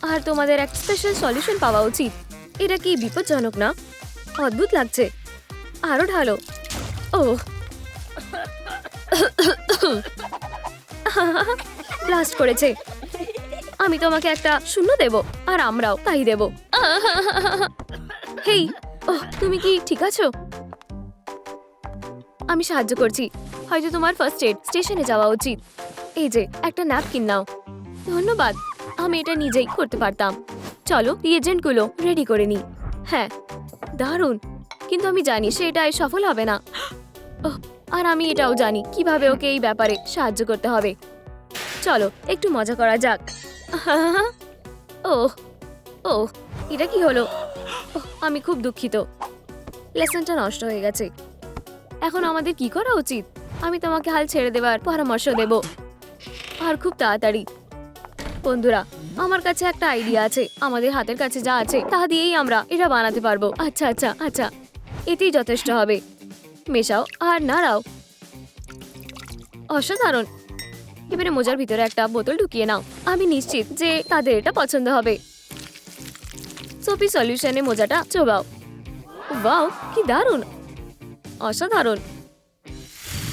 আর তোমাদের একটা স্পেশাল সলিউশন পাওয়া উচিত। এটা কি বিপজ্জনক না? অদ্ভুত লাগছে। আরো ঢালো। ও ব্লাস্ট করেছে। আমি তোমাকে একটা শূন্য দেব, আর আমরাও তাই দেব। হেই, ওহ, তুমি কি ঠিক আছো? আমি সাহায্য করছি। হয়তো তোমার ফার্স্ট এড স্টেশনে যাওয়া উচিত। এই যে একটা ন্যাপকিন নাও। ধন্যবাদ, আমি এটা নিজেই করতে পারতাম। চলো রিএজেন্টগুলো রেডি করে নি। হ্যাঁ, দারুণ। কিন্তু আমি জানি সে এটাই সফল হবে না। ওহ, আর আমি এটাও জানি কিভাবে ওকে এই ব্যাপারে সাহায্য করতে হবে। চলো একটু মজা করা যাক। ওহ ওহ, এটা কি হলো? ওহ, আমি খুব দুঃখিত। লেসনটা নষ্ট হয়ে গেছে। এখন আমাদের কি করা উচিত? আমি তোমাকে হাল ছেড়ে দেবার পরামর্শ দেব, আর খুব তাড়াতাড়ি। বন্ধুরা, আমার কাছে একটা আইডিয়া আছে। আমাদের হাতের কাছে যা আছে তা দিয়েই আমরা এটা বানাতে পারবো। আচ্ছা আচ্ছা আচ্ছা, এতেই যথেষ্ট হবে। মেশাও আর নাড়াও। অসাধারণ। এবারে মোজার ভিতরে একটা বোতল ঢুকিয়ে নাও। আমি নিশ্চিত যে তাদের এটা পছন্দ হবে। সোপি সলিউশনে মোজাটা চোবাও। ওয়াও, কি দারুণ, অসাধারণ।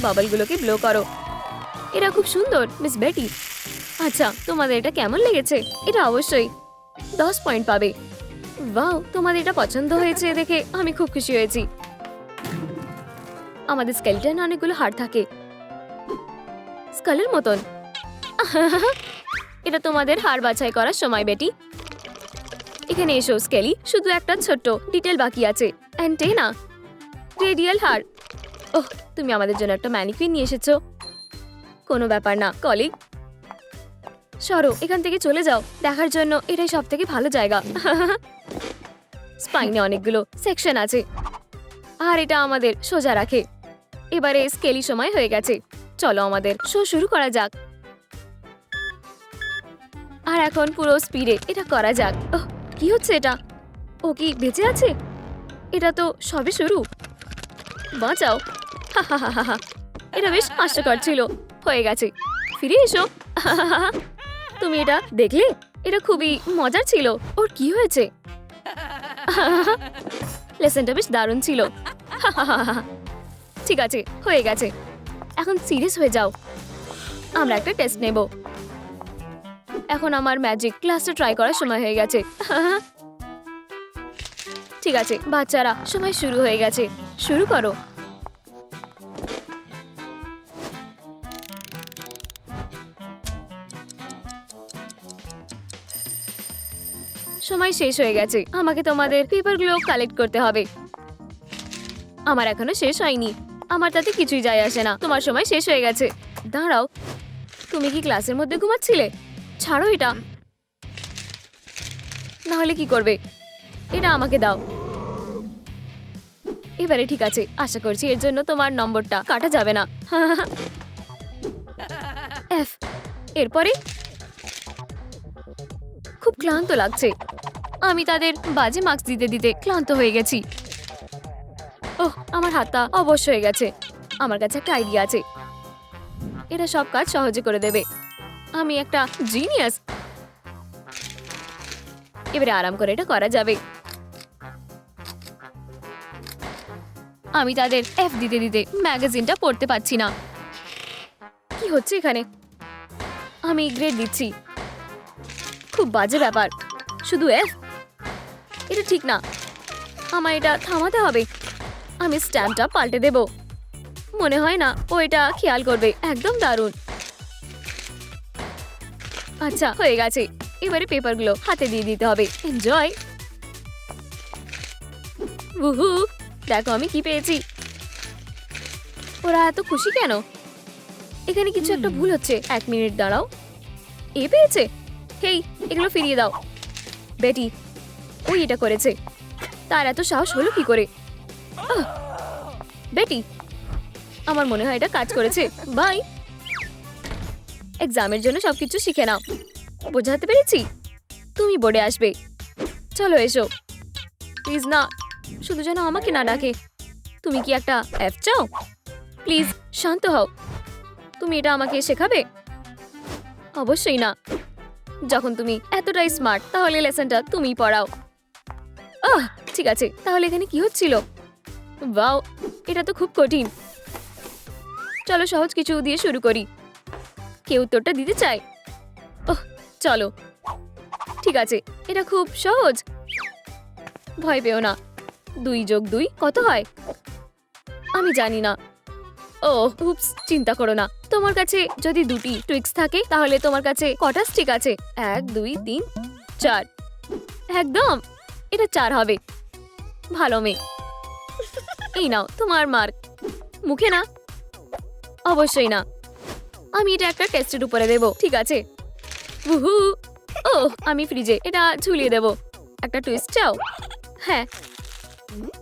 বাবলগুলোকে ব্লো করো। এটা খুব সুন্দর, মিস বেটি। আচ্ছা, তোমাদের এটা কেমন লেগেছে? এটা অবশ্যই 10 পয়েন্ট পাবে। ওয়াও, তোমাদের এটা পছন্দ হয়েছে দেখে আমি খুব খুশি হয়েছি। আমাদের স্কেলিটনে অনেকগুলো হাড় থাকে, স্কালের মতন। এটা তোমাদের হাড় বাছাই করার সময়, বেটি। এখানে এসো স্কেলি, শুধু একটা ছোট্ট ডিটেল বাকি আছে। অ্যান্টেনা, রেডিয়াল হাড়। ওহ, তুমি আমাদের জন্য একটা ম্যানিকুইন নিয়ে এসেছো। কোনো ব্যাপার না কলিগ। সরো, এখান থেকে চলে যাও। দেখার জন্য এটাই সব থেকে ভালো জায়গা। স্পাইনে অনেকগুলো সেকশন আছে, আর এটা আমাদের সোজা রাখে। এবারে স্কেলি সময় হয়ে গেছে। চলো আমাদের শো শুরু করা যাক। আর এখন পুরো স্পিডে এটা করা যাক। ওহ, কি হচ্ছে এটা? ও কি বেঁচে আছে? এটা তো সবে শুরু। বাঁচাও। এটা বেশ হাস্যকর ছিল। হয়ে গেছে, ফিরে এসো। তুমি এটা দেখলে? এটা খুবই মজার ছিল। ওর কি হয়েছে? লেসনটা বেশ দারুণ ছিল। ঠিক আছে, হয়ে গেছে। এখন সিরিয়াস হয়ে যাও। আমরা একটা টেস্ট নেব। এখন আমার ম্যাজিক ক্লাসটা ট্রাই করার সময় হয়ে গেছে। ঠিক আছে বাচ্চারা, সময় শুরু হয়ে গেছে। শুরু করো। সময় শেষ হয়ে গেছে। আমাকে তোমাদের পেপারগুলো কালেক্ট করতে হবে। আমার এখনো শেষ হয়নি। আমার তাতে কিছুই যায় আসে না। তোমার সময় শেষ হয়ে গেছে। দাঁড়াও, তুমি কি ক্লাসের মধ্যে ঘুমাচ্ছিলে? ছাড়ো এটা। না হলে কি করবে? এটা আমাকে দাও। এবারে ঠিক আছে, আশা করছি এর জন্য তোমার নম্বরটা কাটা যাবে না। এফ। এরপরে খুব ক্লান্ত লাগছে। আমি তাদের বাজে মার্কস দিতে দিতে ক্লান্ত হয়ে গেছি। ওহ, আমার হাতটা অবশ্য হয়ে গেছে। আমার কাছে একটা আইডিয়া আছে। এটা সব কাজ সহজে করে দেবে। আমি একটা জিনিয়াস। এবারে আরাম করে এটা করা যাবে। আমি তাদের এফ দিতে দিতে ম্যাগাজিনটা পড়তে পারছি না। কি হচ্ছে এখানে? আমি গ্রেড দিচ্ছি। খুব বাজে ব্যাপার। শুধু এফ? এটা ঠিক না। আমার এটা থামাতে হবে। আমি স্ট্যাম্পটা পাল্টে দেব। মনে হয় না ও এটা খেয়াল করবে। একদম দারুণ। আচ্ছা, হয়ে গেছে। এবারে পেপারগুলো হাতে দিয়ে দিতে হবে। এনজয়। উহু, দেখো আমি কি পেয়েছি। ওরা এত খুশি কেন? এখানে কিছু একটা ভুল হচ্ছে। 1 মিনিট দাঁড়াও। এ পেয়েছে? হেই, এগুলো ফিরিয়ে দাও। বেটি, ওই এটা করেছে। তার এত সাহস হলো কি করে? বেটি, আমার মনে হয় এটা কাজ করেছে। বাই। এক্সামের জন্য সবকিছু শিখে নাও। বোঝাতে পেরেছি? তুমি বোর্ডে আসবে। চলো এসো। প্লিজ না, শুধু যেন আমাকে না ডাকে। তুমি কি একটা এফ চাও? প্লিজ শান্ত হও। তুমি এটা আমাকে শেখাবে? অবশ্যই না। যখন তুমি এতটাই স্মার্ট তাহলে লেসনটা তুমিই পড়াও। ঠিক আছে, তাহলে এখানে কি হচ্ছিল? ওয়াও, এটা তো খুব কঠিন। চলো সহজ কিছু দিয়ে শুরু করি। কে উত্তরটা দিতে চায়? চলো, ঠিক আছে, এটা খুব সহজ। ভয় পেও না। 2 যোগ 2 কত হয়? আমি জানি না। উপস, চিন্তা করো না। তোমার কাছে যদি 2টি টুইক্স থাকে তাহলে তোমার কাছে কটা স্টিক আছে? 1 2 3 4। একদম, এটা 4 হবে। ভালো মেয়ে। এই নাও তোমার মার্ক। মুখে না, অবশ্যই না। আমি এটা একটা টেস্টের উপরে দেব, ঠিক আছে? উহু, আমি ফ্রিজে এটা ঝুলিয়ে দেব। একটা টুইস্ট চাও? হ্যাঁ,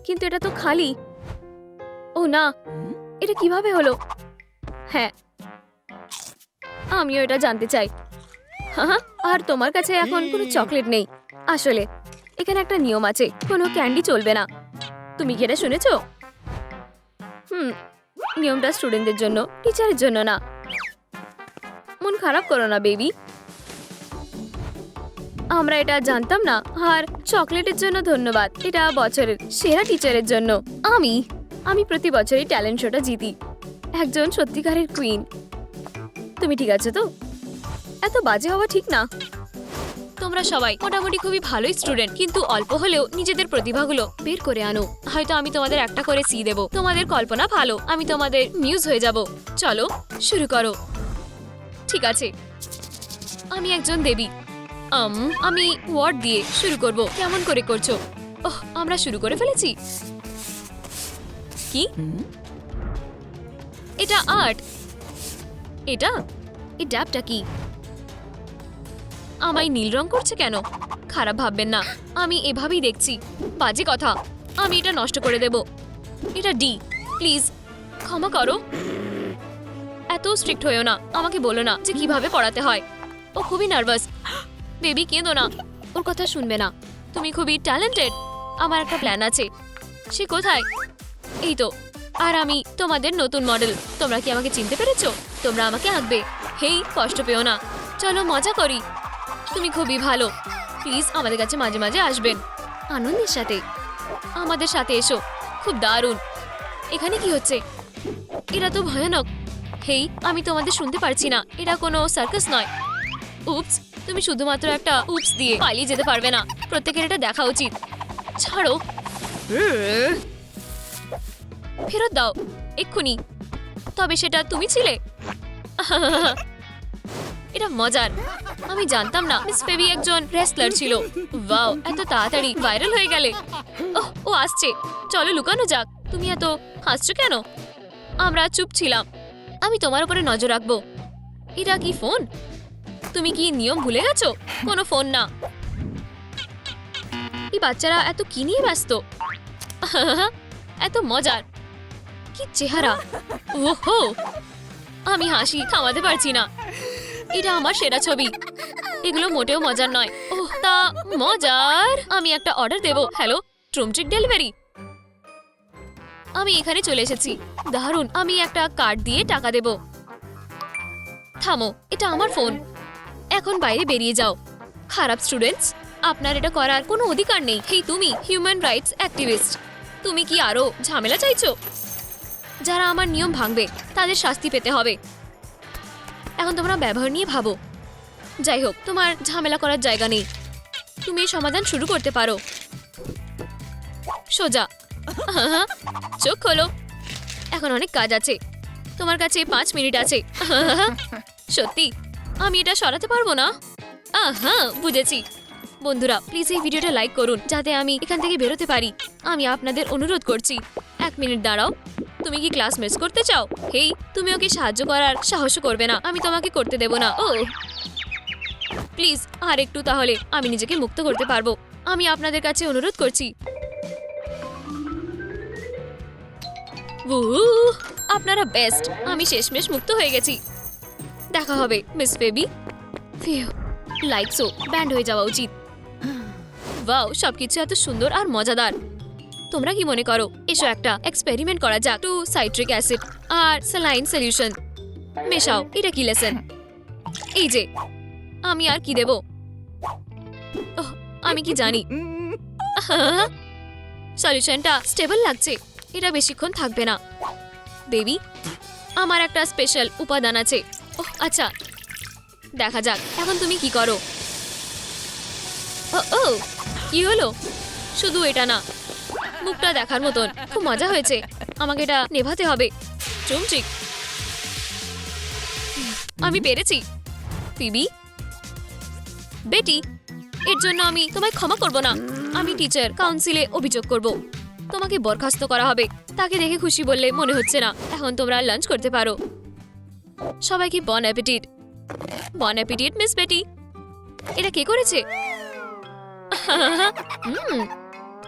কিন্তু এটা তো খালি। ও না, এটা কিভাবে হলো? হ্যাঁ, আমিও এটা জানতে চাই। হ্যাঁ, আর তোমার কাছে এখন কোনো চকলেট নেই। আসলে এখানে একটা নিয়ম আছে, কোনো ক্যান্ডি চলবে না। তুমি কি এটা শুনেছো? নিয়মটা স্টুডেন্টদের জন্য, টিচারের জন্য না। মন খারাপ করো না বেবি। আমরা এটা জানতাম না। আর চকলেটের জন্য ধন্যবাদ। এটা বছরের সেরা টিচারের জন্য। আমি প্রতি বছরই ট্যালেন্ট শোটা জিতি। একজন সত্যিকারের কুইন। তুমি ঠিক আছে তো? এত বাজে হওয়া ঠিক না। তোমরা সবাই মোটামুটি খুবই ভালোই স্টুডেন্ট, কিন্তু অল্প হলেও নিজেদের প্রতিভাগুলো বের করে আনো। হয়তো আমি তোমাদের একটা করে সি দেব। তোমাদের কল্পনা ভালো, আমি তোমাদের মিউজ হয়ে যাব। চলো শুরু করো। ঠিক আছে, আমি একজন দেবী। আমি ওয়ার্ড দিয়ে শুরু করব। কেমন করে করছো? আমরা শুরু করে ফেলেছি। কি এটা? আর্ট? এটা এই ড্যাবটা কি? আমায় নীল রং করছে কেন? খারাপ ভাববেন না, আমি এভাবেই দেখছি। বাজে কথা, আমি এটা নষ্ট করে দেব। এটা ডি, প্লিজ ক্ষমা করো। এত স্ট্রিক্ট হয়েও না, আমাকে বলো না যে কিভাবে পড়াতে হয়। ও খুবই নার্ভাস। বেবি কেঁদো না, ওর কথা শুনবে না। তুমি খুবই ট্যালেন্টেড। আমার একটা প্ল্যান আছে। সে কোথায়? এই তো। আর আমি তোমাদের নতুন মডেল। তোমরা কি আমাকে চিনতে পেরেছো? তোমরা আমাকে আঁকবে। হেই, কষ্ট পেও না, চলো মজা করি। তুমি খুবই ভালো। প্লিজ আমাদের কাছে মাঝে মাঝে আসবেন। আনন্দের সাথে আমাদের সাথে এসো। খুব দারুণ। এখানে কি হচ্ছে? এরা তো ভয়ানক। হেই, আমি তোমাদের শুনতে পারছি না। এটা কোনো সার্কাস নয়। উপস, তুমি শুধুমাত্র একটা উপস দিয়ে পালিয়ে যেতে পারবে না। প্রত্যেকের এটা দেখা উচিত। ছাড়ো, ফেরত দাও এক্ষুনি। তবে সেটা তুমি ছিলে। এটা মজার। আমি জানতাম না মিস ফেবি একজন রেসলার ছিল। ওয়াও, এত তাড়াতাড়ি ভাইরাল হয়ে গেলে। ও আসছে, চলো লুকানো যাক। তুমি এত হাসছো কেন? আমরা চুপ ছিলাম। আমি তোমার উপরে নজর রাখবো। এটা কি ফোন? তুমি কি নিয়ম ভুলে গেছো? কোনো ফোন না। এই বাচ্চারা এত কি নিয়ে ব্যস্ত? এত মজার। কি চেহারা! ওহো, আমি হাসি থামাতে পারছি না। এটা আমার সেরা ছবি। এগুলো মোটেও মজার নয়। ওহ, তা মজার। আমি একটা অর্ডার দেব। হ্যালো, ট্রুমট্রিক ডেলিভারি। আমি এখানে চলে এসেছি। দারুণ। আমি একটা কার্ড দিয়ে টাকা দেব। থামো, এটা আমার ফোন। এখন বাইরে বেরিয়ে যাও। খারাপ স্টুডেন্টস, আপনার এটা করার কোনো অধিকার নেই। হেই তুমি, হিউম্যান রাইটস অ্যাক্টিভিস্ট, তুমি কি আরো ঝামেলা চাইছো? যারা আমার নিয়ম ভাঙবে তাদের শাস্তি পেতে হবে। এখন তোমরা ব্যবহার নিয়ে ভাবো। যাই হোক, তোমার ঝামেলা করার জায়গা নেই। তুমি এই সমাধান শুরু করতে পারো। সোজা। চোখ খোলো। এখন অনেক কাজ আছে। তোমার কাছে 5 মিনিট আছে। সত্যি আমি এটা সরাতে পারবো না। বুঝেছি। বন্ধুরা, প্লিজ এই ভিডিওটা লাইক করুন যাতে আমি এখান থেকে বেরোতে পারি। আমি আপনাদের অনুরোধ করছি। 1 মিনিট দাঁড়াও। তুমি কি ক্লাস মিস করতে চাও? হেই, তুমি ওকে সাহায্য করার সাহস করবে না। আমি তোমাকে করতে দেব না। ও প্লিজ, আর একটু, তাহলে আমি নিজেকে মুক্ত করতে পারবো। আমি আপনাদের কাছে অনুরোধ করছি। আপনারা বেস্ট। আমি শেষমেশ মুক্ত হয়ে গেছি। দেখা হবে মিস বেবি। লাইকসও ব্যান্ড হয়ে যাওয়া উচিত। ওয়াও, সবকিছু এত সুন্দর আর মজাদার। তোমরা কি মনে করো? এসো একটা এক্সপেরিমেন্ট করা যাক। 2 সাইট্রিক অ্যাসিড আর স্যালাইন সলিউশন মেশাও। এটা কি লেসন? এই যে, আমি আর কি দেব? আমি কি জানি সলিউশনটা স্টেবল লাগছে, এটা বেশিক্ষণ থাকবে না। বেবি, আমার একটা স্পেশাল উপাদান আছে। ওহ আচ্ছা, দেখা যাক এখন তুমি কি করো। ও কি হলো? শুধু এটা না, মুখটা দেখার মতন খুব মজা হয়েছে। আমাকে এটা নেভাতে হবে। চুমচিক, আমি পেরেছি। ফিবি, বেটি, এর জন্য আমি তোমায় ক্ষমা করব না। আমি টিচার কাউন্সিলে অভিযোগ করব। তোমাকে বরখাস্ত করা হবে। তাকে দেখে খুশি বললে মনে হচ্ছে না। এখন তোমরা লাঞ্চ করতে পারো। সবাইকে বন অ্যাপিটিট। বন অ্যাপিটিট মিস বেটি। এটা কে করেছে?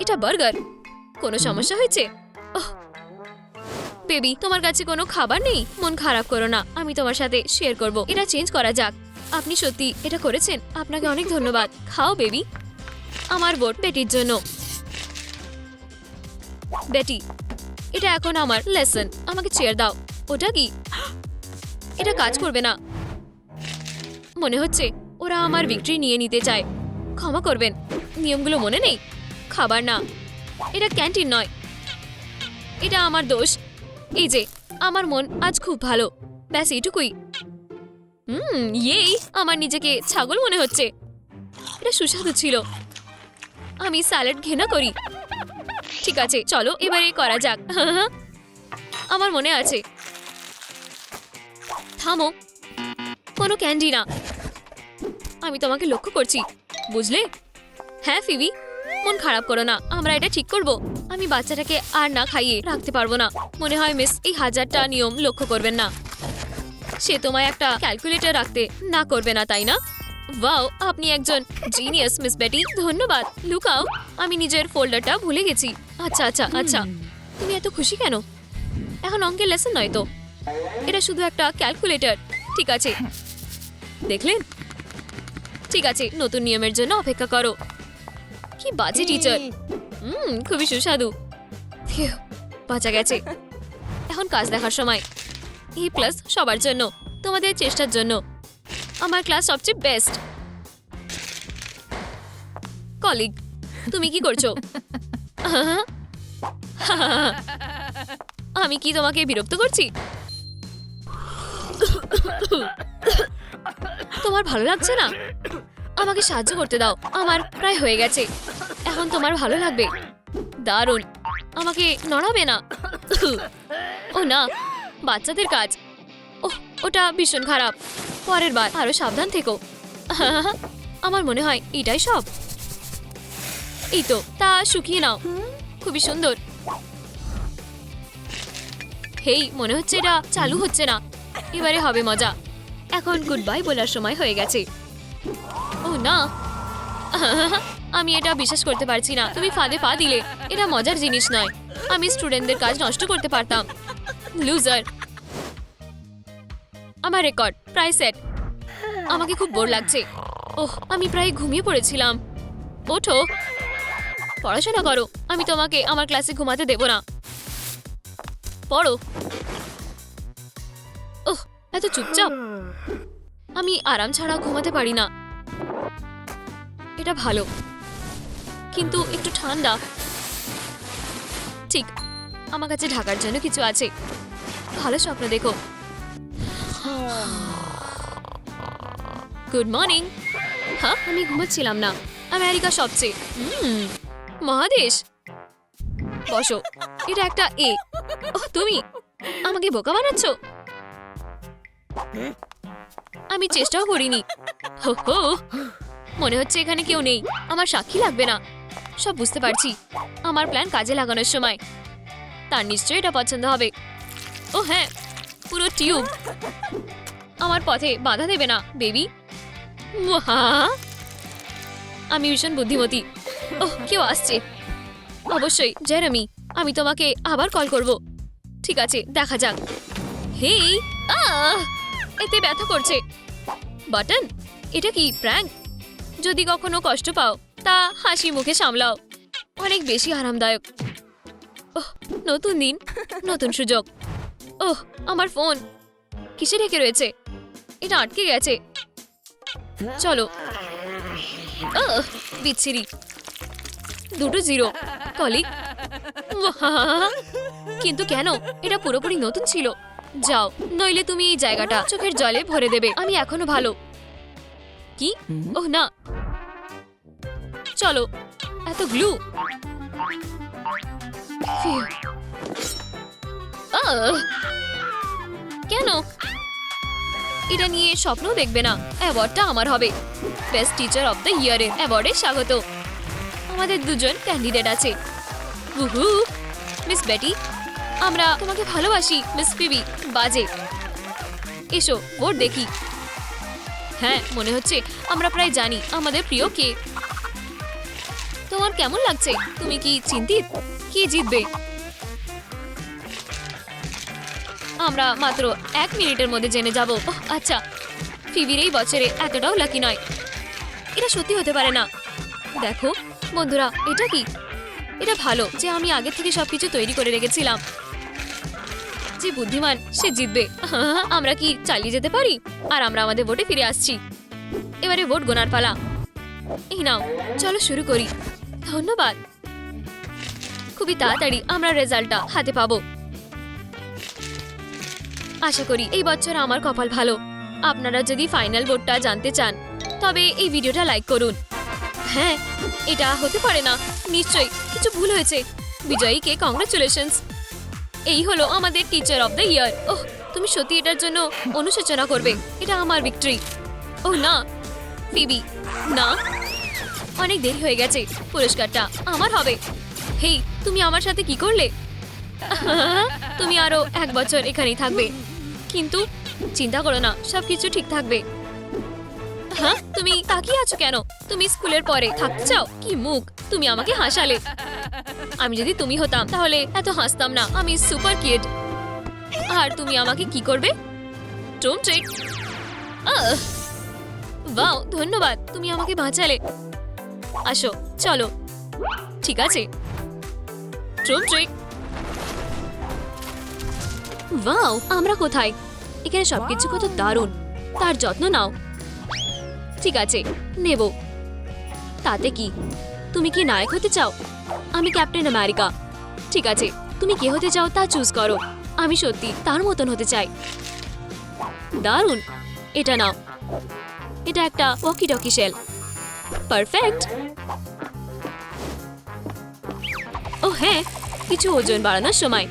এটা বার্গার। কোনো সমস্যা হয়েছে? বেবি, তোমার কাছে কোনো খাবার নেই? মন খারাপ করো না, আমি তোমার সাথে শেয়ার করব। এটা চেঞ্জ করা যাক। আপনি সত্যি এটা করেছেন, আপনাকে অনেক ধন্যবাদ। খাও বেবি। আমার ভোট বেটির জন্য। বেটি, এটা এখন আমার লেসন। আমাকে চেয়ার দাও। ওটা কি? এটা কাজ করবে না মনে হচ্ছে। ওরা আমার ভিক্টরি নিয়ে নিতে চায়। ক্ষমা করবেন, নিয়মগুলো মনে নেই। খাবার না, এটা ক্যান্টিন নয়। এটা আমার দোষ। এই যে, আমার মন আজ খুব ভালো। ব্যাস এইটুকুই। ইয়েই, আমার নিজেকে ছাগল মনে হচ্ছে। এটা সুস্বাদু ছিল। আমি স্যালাড ঘৃণা করি। ঠিক আছে, চলো এবারে করা যাক। আমার মনে আছে। থামো, কোনো ক্যান্ডি না। আমি তোমাকে লক্ষ্য করছি, বুঝলে? হ্যাঁ ফিবি, মন খারাপ করো না, আমরা এটা ঠিক করব। আমি বাচ্চাটাকে আর না খাইয়ে রাখতে পারবো না। মনে হয় মিস এই 1000টা নিয়ম লক্ষ্য করবেন না। সে তোমায় একটা ক্যালকুলেটর রাখতে না করবে না, তাই না? ওয়াও, আপনি একজন জিনিয়াস মিস বেটি। ধন্যবাদ। লুকাও, আমি নিজের ফোল্ডারটা ভুলে গেছি। আচ্ছা আচ্ছা আচ্ছা, তুমি এত খুশি কেন? এখন অঙ্কের লেসন নয় তো, এটা শুধু একটা ক্যালকুলেটর। ঠিক আছে, দেখলেন? ঠিক আছে, নতুন নিয়মের জন্য অপেক্ষা করো। কি বাজে টিচার। খুবই সুস্বাদু। ফিউ, বাঁচা গেছে। এখন কাজ দেখার সময়। A+ সবার জন্য, তোমাদের চেষ্টার জন্য। আমার ক্লাস সবচেয়ে বেস্ট। কলিগ, তুমি কি করছো? আমি কি তোমাকে বিরক্ত করছি? তোমার ভালো লাগছে না? আমাকে সাহায্য করতে দাও। আমার প্রায় হয়ে গেছে। এখন তোমার ভালো লাগবে। দারুণ। আমাকে নড়াবে না। ও না, বাচ্চাদের কাজ। ওহ, ওটা ভীষণ খারাপ। পরের বার আরো সাবধান থেকো। আমার মনে হয় এটাই সব। এই তো, তা শুকিয়ে নাও। খুবই সুন্দর। হেই, মনে হচ্ছে এটা চালু হচ্ছে না। এবারে হবে মজা। এখন গুড বাই বলার সময় হয়ে গেছে। ও না, আমি এটা বিশ্বাস করতে পারছি না। তুমি ফাঁদে পা দিলে। এটা মজার জিনিস নয়। আমি স্টুডেন্টদের কাজ নষ্ট করতে পারতাম। লুজার। আমার রেকর্ড প্রায় সেট। আমাকে খুব বোর লাগছে। ওহ, আমি প্রায় ঘুমিয়ে পড়েছিলাম। ওঠো, পড়াশোনা করো। আমি তোমাকে আমার ক্লাসে ঘুমাতে দেব না। পড়ো। ওহ, এত চুপচাপ। আমি আরাম ছাড়া ঘুমাতে পারি না। এটা ভালো, কিন্তু একটু ঠান্ডা। ঠিক, আমার কাছে ঢাকার জন্য কিছু আছে। ভালো স্বপ্ন দেখো। Good morning. হ্যাঁ, আমি ঘুমাচ্ছিলাম না। আমেরিকা সবচেয়ে মহাদেশ। বসো, এটা একটা এ। ওহ, তুমি আমাকে বোকা বানাচ্ছ। আমি চেষ্টাও করিনি। হো হো, মনে হচ্ছে এখানে কেউ নেই। আমার সাক্ষী লাগবে না। সব বুঝতে পারছি। আমার প্ল্যান কাজে লাগানোর সময়। তার নিশ্চয়ই এটা পছন্দ হবে। ও হ্যাঁ, পুরো টিউব। আমার পথে বাধা দেবে না বেবি। আমি ভীষণ বুদ্ধিমতী। ওহ, কেউ আসছে। অবশ্যই জেরেমি। আমি তোমাকে আবার কল করব। ঠিক আছে, দেখা যাক। হেই, এতে ব্যথা করছে। বাটন, এটা কি প্র্যাঙ্ক? যদি কখনো কষ্ট পাও তা হাসি মুখে সামলাও। অনেক বেশি আরামদায়ক। ওহ, নতুন দিন, নতুন সুযোগ। ওহ, আমার ফোন কিসে ঢেকে রয়েছে? এটা আটকে গেছে। চলো। বিচ্ছিরি। 2 জিরো কলিগ। কিন্তু কেন? এটা পুরোপুরি নতুন ছিল। যাও, নইলে তুমি এই জায়গাটা চোখের জলে ভরে দেবে। আমি এখনো ভালো। কি? ওহ না, চলো। এত গ্লু। ফিউ। কেন? এটা নিয়ে স্বপ্ন দেখবে না। অ্যাওয়ার্ডটা আমার হবে। বেস্ট টিচার অফ দ্য ইয়ারের অ্যাওয়ার্ডে স্বাগত। আমাদের 2 জন ক্যান্ডিডেট আছে। উহু, মিস বেটি, আমরা তোমাকে ভালোবাসি। মিস ফিবি, বাজে। এসো ভোট দেখি। হ্যাঁ, মনে হচ্ছে আমরা প্রায় জানি আমাদের প্রিয় কে। তোমার কেমন লাগছে? তুমি কি চিন্তিত? কে জিতবে? আমরা মাত্র 1 মিনিটের মধ্যে জেনে যাব। আচ্ছা, ফিবির এই বছরে এতটাও লাকি নয়। এটা সত্যি হতে পারে না। দেখো বন্ধুরা, এটা কি? এটা ভালো যে আমি আগে থেকে সবকিছু তৈরি করে রেখেছিলাম। যে বুদ্ধিমান সে জিতবে। আমরা কি চালিয়ে যেতে পারি? আর আমরা আমাদের ভোটে ফিরে আসছি। এবারে ভোট গোনার পালা। এই নাও, চলো শুরু করি। ধন্যবাদ। খুবই তাড়াতাড়ি আমরা রেজাল্টটা হাতে পাবো। আশা করি এই বছর আমার কপাল ভালো। আপনারা যদি ফাইনাল ভোটটা জানতে চান তবে এই ভিডিওটা লাইক করুন। হ্যাঁ, এটা হতে পারে না। নিশ্চয়ই কিছু ভুল হয়েছে। বিজয়ীকে কংগ্রাচুলেশনস। এই হলো আমাদের টিচার অফ দ্য ইয়ার। ওহ, তুমি সত্যি এটার জন্য অনুশোচনা করবে। এটা আমার ভিক্টরি। ওহ না, ফিবি, না। অনেক দেরি হয়ে গেছে। পুরস্কারটা আমার হবে। হেই, তুমি আমার সাথে কি করলে? তুমি আরো 1 বছর এখানেই থাকবে। কিন্তু চিন্তা করো না, সবকিছু ঠিক থাকবে। হ্যাঁ, তুমি তাকিয়ে আছো কেন? তুমি স্কুলের পরে থাকতে চাও? কি মুখ! তুমি আমাকে হাসালে। আমি যদি তুমি হতাম তাহলে এত হাসতাম না। আমি সুপার কিড। আর তুমি আমাকে কি করবে? Don't trick. ওয়াও, ধন্যবাদ। তুমি আমাকে বাঁচালে। আসো, চলো। ঠিক আছে। Don't trick. ওয়াও, আমরা কোথায়? এখানে সবকিছু কত দারুণ। তার যত্ন নাও। ঠিক আছে, নেব। তাতে কি? তুমি কি নায়ক হতে চাও? আমি ক্যাপ্টেন আমেরিকা। ঠিক আছে, তুমি কে হতে চাও তা চুজ করো। আমি সত্যি তার মতন হতে চাই। দারুণ। এটা নাও। এটা একটা ওয়াকি টকি শেল। পারফেক্ট। ও হ্যাঁ, কিছু ওজন বাড়ানোর সময়।